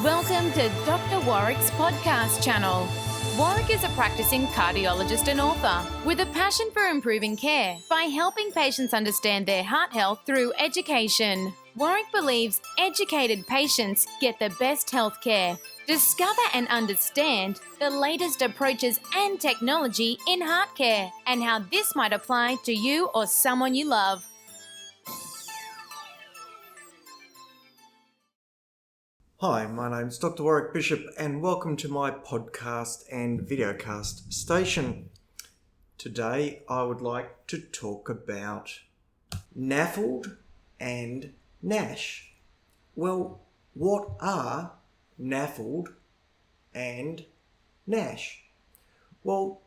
Welcome to Doctor Warrick's podcast channel. Warrick is a practicing cardiologist and author with a passion for improving care by helping patients understand their heart health through education. Warrick believes educated patients get the best health care. Discover and understand the latest approaches and technology in heart care and how this might apply to you or someone you love. Hi, my name's Doctor Warrick Bishop and welcome to my podcast and videocast station. Today I would like to talk about NAFLD and NASH. Well, what are NAFLD and NASH? Well,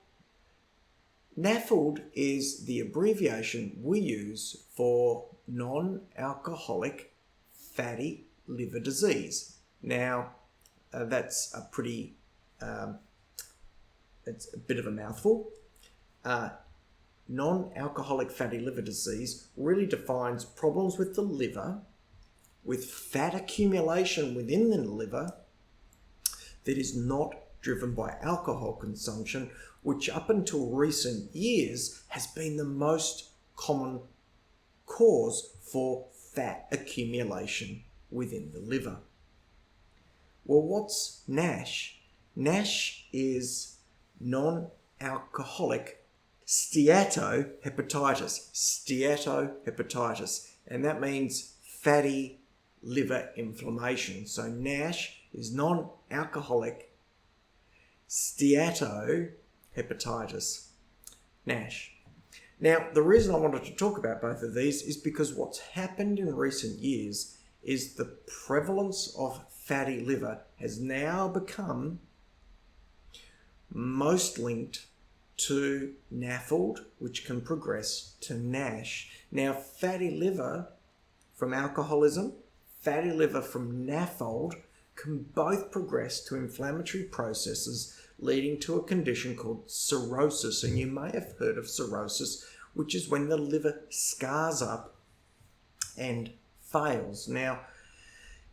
NAFLD is the abbreviation we use for non-alcoholic fatty liver disease. Now, that's a pretty, it's a bit of a mouthful. Non-alcoholic fatty liver disease really defines problems with the liver, with fat accumulation within the liver that is not driven by alcohol consumption, which up until recent years has been the most common cause for fat accumulation within the liver. Well, what's NASH? NASH is non-alcoholic steatohepatitis, and that means fatty liver inflammation. So NASH is non-alcoholic steatohepatitis, NASH. Now, the reason I wanted to talk about both of these is because what's happened in recent years is the prevalence of fatty liver has now become most linked to NAFLD, which can progress to NASH. Now, fatty liver from alcoholism, fatty liver from NAFLD can both progress to inflammatory processes leading to a condition called cirrhosis. And you may have heard of cirrhosis, which is when the liver scars up and fails. Now,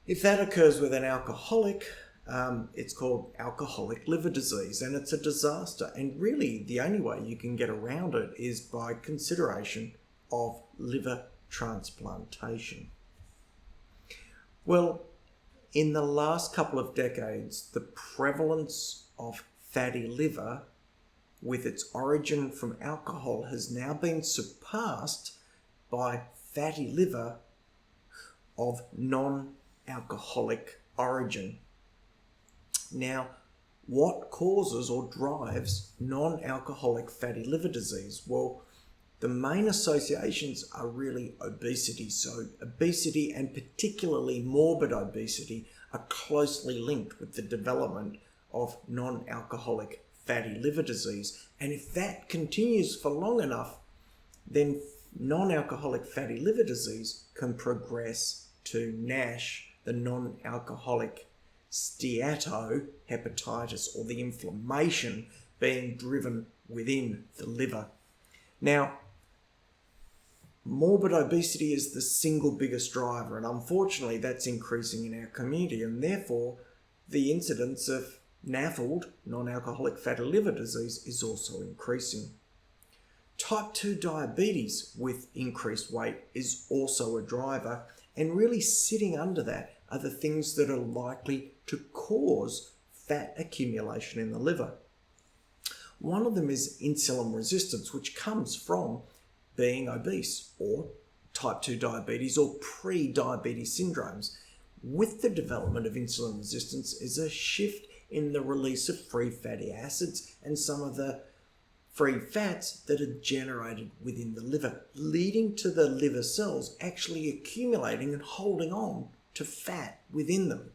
if that occurs with an alcoholic, it's called alcoholic liver disease, and it's a disaster. And really, the only way you can get around it is by consideration of liver transplantation. Well, in the last couple of decades, the prevalence of fatty liver with its origin from alcohol has now been surpassed by fatty liver of non-alcoholic origin. Now, what causes or drives non-alcoholic fatty liver disease? Well, the main associations are really obesity. So obesity, and particularly morbid obesity, are closely linked with the development of non-alcoholic fatty liver disease. And if that continues for long enough, then non-alcoholic fatty liver disease can progress to NASH, the non-alcoholic steatohepatitis, or the inflammation being driven within the liver. Now, morbid obesity is the single biggest driver, and unfortunately that's increasing in our community, and therefore the incidence of NAFLD, non-alcoholic fatty liver disease, is also increasing. Type 2 diabetes with increased weight is also a driver, and really sitting under that are the things that are likely to cause fat accumulation in the liver. One of them is insulin resistance, which comes from being obese, or type 2 diabetes, or pre-diabetes syndromes. With the development of insulin resistance is a shift in the release of free fatty acids and some of the free fats that are generated within the liver, leading to the liver cells actually accumulating and holding on to fat within them.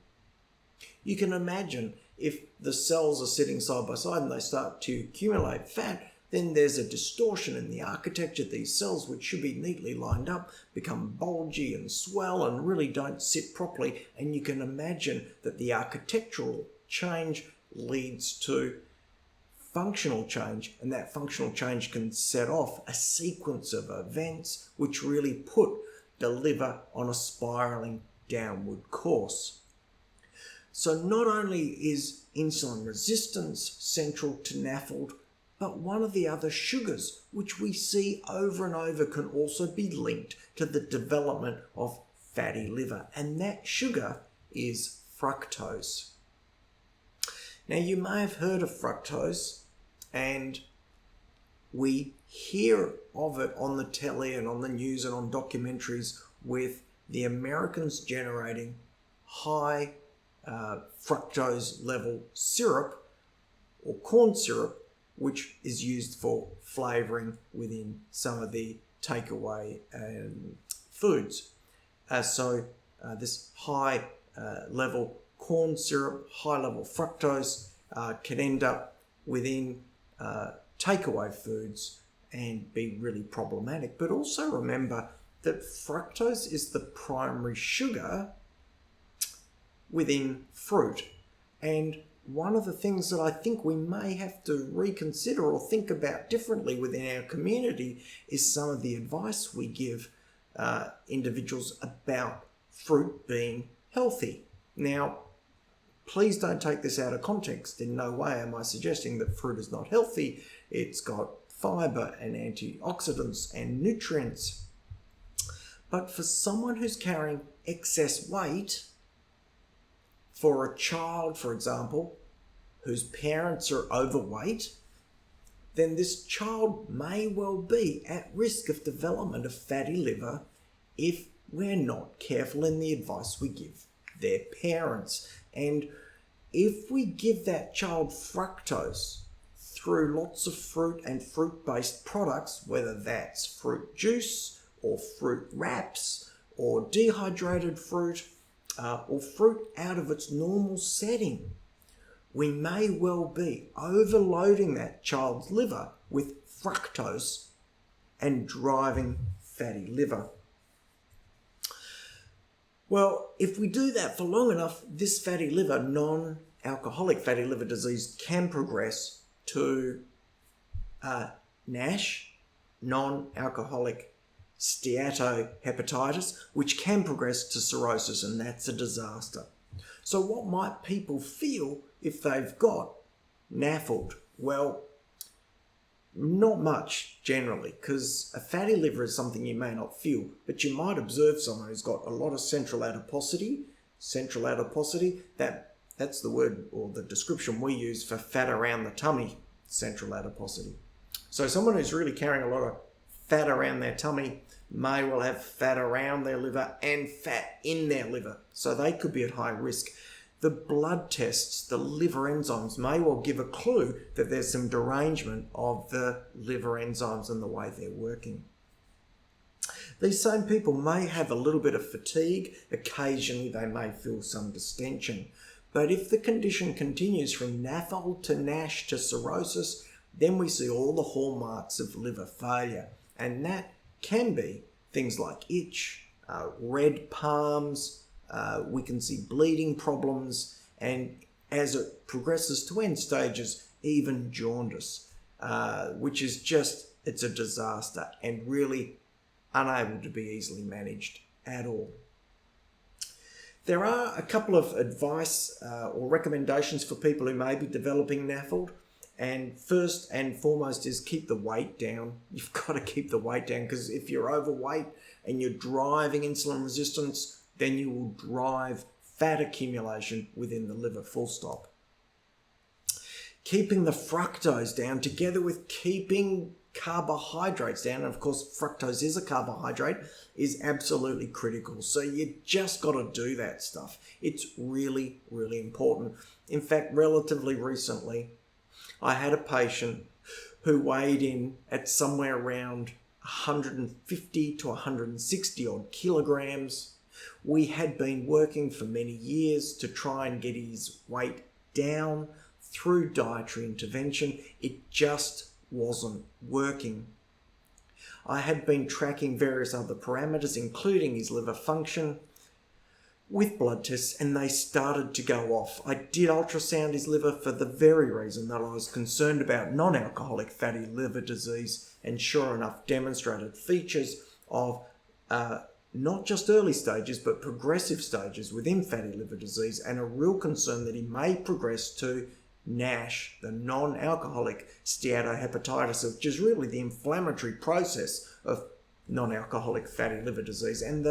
You can imagine if the cells are sitting side by side and they start to accumulate fat, then there's a distortion in the architecture. These cells, which should be neatly lined up, become bulgy and swell and really don't sit properly. And you can imagine that the architectural change leads to functional change, and that functional change can set off a sequence of events which really put the liver on a spiraling downward course. So not only is insulin resistance central to NAFLD, but one of the other sugars, which we see over and over, can also be linked to the development of fatty liver, and that sugar is fructose. Now, you may have heard of fructose, and we hear of it on the telly and on the news and on documentaries with the Americans generating high fructose level syrup or corn syrup, which is used for flavouring within some of the takeaway foods. So this high level corn syrup, high level fructose can end up within takeaway foods and be really problematic. But also remember that fructose is the primary sugar within fruit. And one of the things that I think we may have to reconsider or think about differently within our community is some of the advice we give individuals about fruit being healthy. Now, please don't take this out of context. In no way am I suggesting that fruit is not healthy. It's got fibre and antioxidants and nutrients. But for someone who's carrying excess weight, for a child, for example, whose parents are overweight, then this child may well be at risk of development of fatty liver if we're not careful in the advice we give their parents. And if we give that child fructose through lots of fruit and fruit-based products, whether that's fruit juice or fruit wraps or dehydrated fruit or fruit out of its normal setting, we may well be overloading that child's liver with fructose and driving fatty liver. Well, if we do that for long enough, this fatty liver, non-alcoholic fatty liver disease, can progress to NASH, non-alcoholic steatohepatitis, which can progress to cirrhosis, and that's a disaster. So what might people feel if they've got NAFLD? Well, not much generally, because a fatty liver is something you may not feel, but you might observe someone who's got a lot of central adiposity. That's the word or the description we use for fat around the tummy, central adiposity. So someone who's really carrying a lot of fat around their tummy may well have fat around their liver and fat in their liver, so they could be at high risk. The blood tests, the liver enzymes, may well give a clue that there's some derangement of the liver enzymes and the way they're working. These same people may have a little bit of fatigue. Occasionally they may feel some distension. But if the condition continues from NAFLD to NASH to cirrhosis, then we see all the hallmarks of liver failure. And that can be things like itch, red palms, we can see bleeding problems, and as it progresses to end stages, even jaundice, which is it's a disaster and really unable to be easily managed at all. There are a couple of advice or recommendations for people who may be developing NAFLD. And first and foremost is keep the weight down. You've got to keep the weight down, because if you're overweight and you're driving insulin resistance, then you will drive fat accumulation within the liver, full stop. Keeping the fructose down together with keeping carbohydrates down, and of course fructose is a carbohydrate, is absolutely critical. So you just got to do that stuff. It's really, really important. In fact, relatively recently, I had a patient who weighed in at somewhere around 150 to 160 odd kilograms. We had been working for many years to try and get his weight down through dietary intervention. It just wasn't working. I had been tracking various other parameters, including his liver function, with blood tests, and they started to go off. I did ultrasound his liver for the very reason that I was concerned about non-alcoholic fatty liver disease, and sure enough demonstrated features of not just early stages, but progressive stages within fatty liver disease, and a real concern that he may progress to NASH, the non-alcoholic steatohepatitis, which is really the inflammatory process of non-alcoholic fatty liver disease, and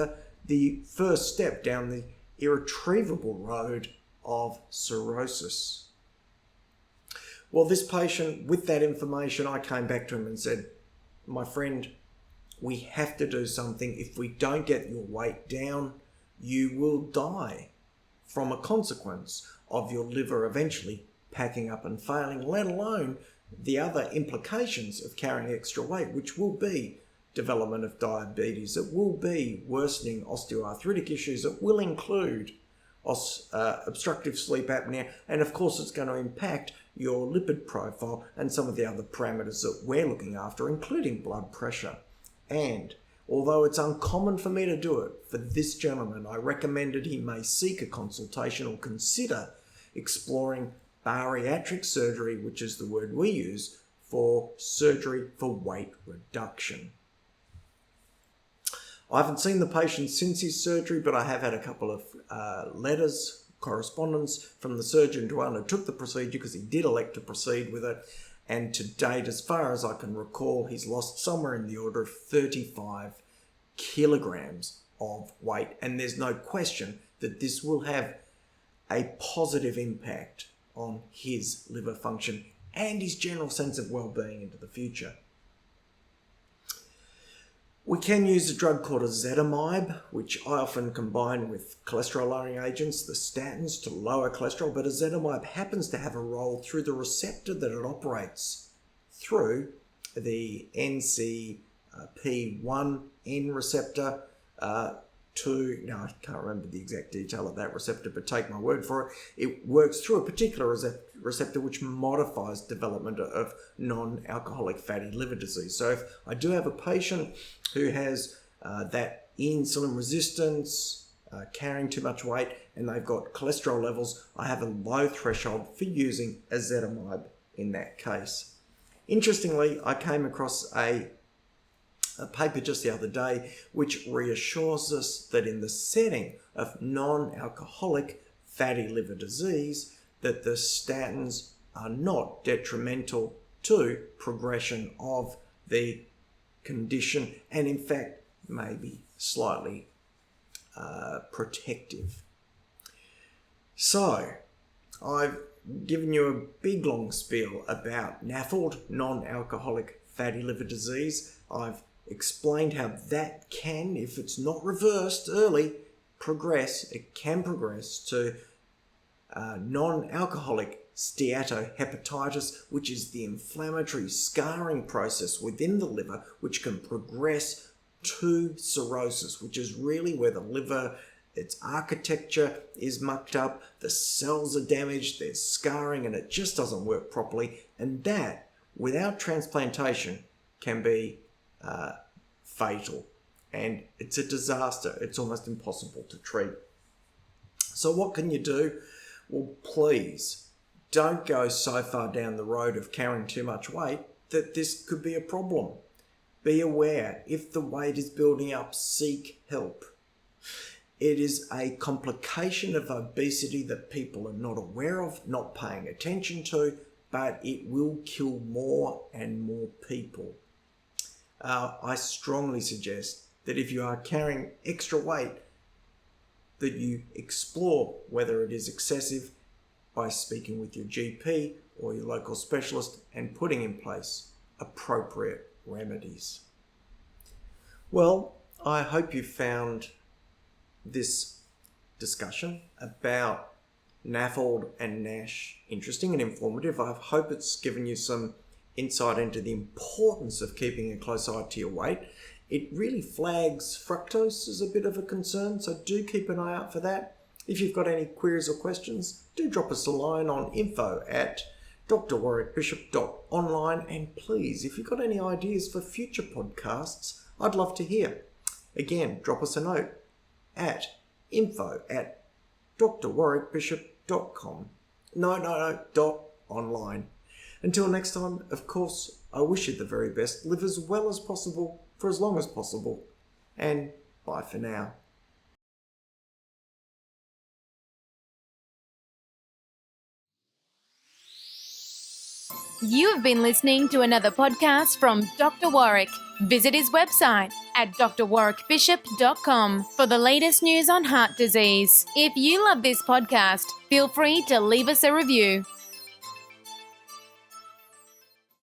the first step down the irretrievable road of cirrhosis. Well, this patient, with that information, I came back to him and said, my friend, we have to do something. If we don't get your weight down, you will die from a consequence of your liver eventually packing up and failing, let alone the other implications of carrying extra weight, which will be development of diabetes, it will be worsening osteoarthritic issues, it will include obstructive sleep apnea, and of course it's going to impact your lipid profile and some of the other parameters that we're looking after, including blood pressure. And although it's uncommon for me to do it, for this gentleman, I recommended he may seek a consultation or consider exploring bariatric surgery, which is the word we use for surgery for weight reduction. I haven't seen the patient since his surgery, but I have had a couple of letters, correspondence from the surgeon who undertook the procedure, because he did elect to proceed with it. And to date, as far as I can recall, he's lost somewhere in the order of 35 kilograms of weight. And there's no question that this will have a positive impact on his liver function and his general sense of well-being into the future. We can use a drug called ezetimibe, which I often combine with cholesterol-lowering agents, the statins, to lower cholesterol, but ezetimibe happens to have a role through the receptor that it operates through, the NCP1N receptor, I can't remember the exact detail of that receptor, but take my word for it. It works through a particular receptor which modifies development of non-alcoholic fatty liver disease. So if I do have a patient who has that insulin resistance, carrying too much weight, and they've got cholesterol levels, I have a low threshold for using ezetimibe in that case. Interestingly, I came across a paper just the other day which reassures us that in the setting of non-alcoholic fatty liver disease, that the statins are not detrimental to progression of the condition, and in fact may be slightly protective. So I've given you a big long spiel about NAFLD, non-alcoholic fatty liver disease. I've explained how that can, if it's not reversed early, it can progress to non-alcoholic steatohepatitis, which is the inflammatory scarring process within the liver, which can progress to cirrhosis, which is really where the liver, its architecture is mucked up, the cells are damaged, there's scarring, and it just doesn't work properly. And that, without transplantation, can be fatal. And it's a disaster. It's almost impossible to treat. So what can you do? Well, please don't go so far down the road of carrying too much weight that this could be a problem. Be aware, if the weight is building up, seek help. It is a complication of obesity that people are not aware of, not paying attention to, but it will kill more and more people. I strongly suggest that if you are carrying extra weight, that you explore whether it is excessive by speaking with your GP or your local specialist and putting in place appropriate remedies. Well, I hope you found this discussion about NAFLD and NASH interesting and informative. I hope it's given you some insight into the importance of keeping a close eye to your weight. It really flags fructose as a bit of a concern, so do keep an eye out for that. If you've got any queries or questions, do drop us a line on info@drwarrickbishop.online, and please, if you've got any ideas for future podcasts, I'd love to hear. Again, drop us a note at info@drwarrickbishop.com. No, .online. Until next time, of course, I wish you the very best. Live as well as possible for as long as possible. And Bye for now. You have been listening to another podcast from Dr. Warrick. Visit his website at drwarrickbishop.com for the latest news on heart disease. If you love this podcast, feel free to leave us a review.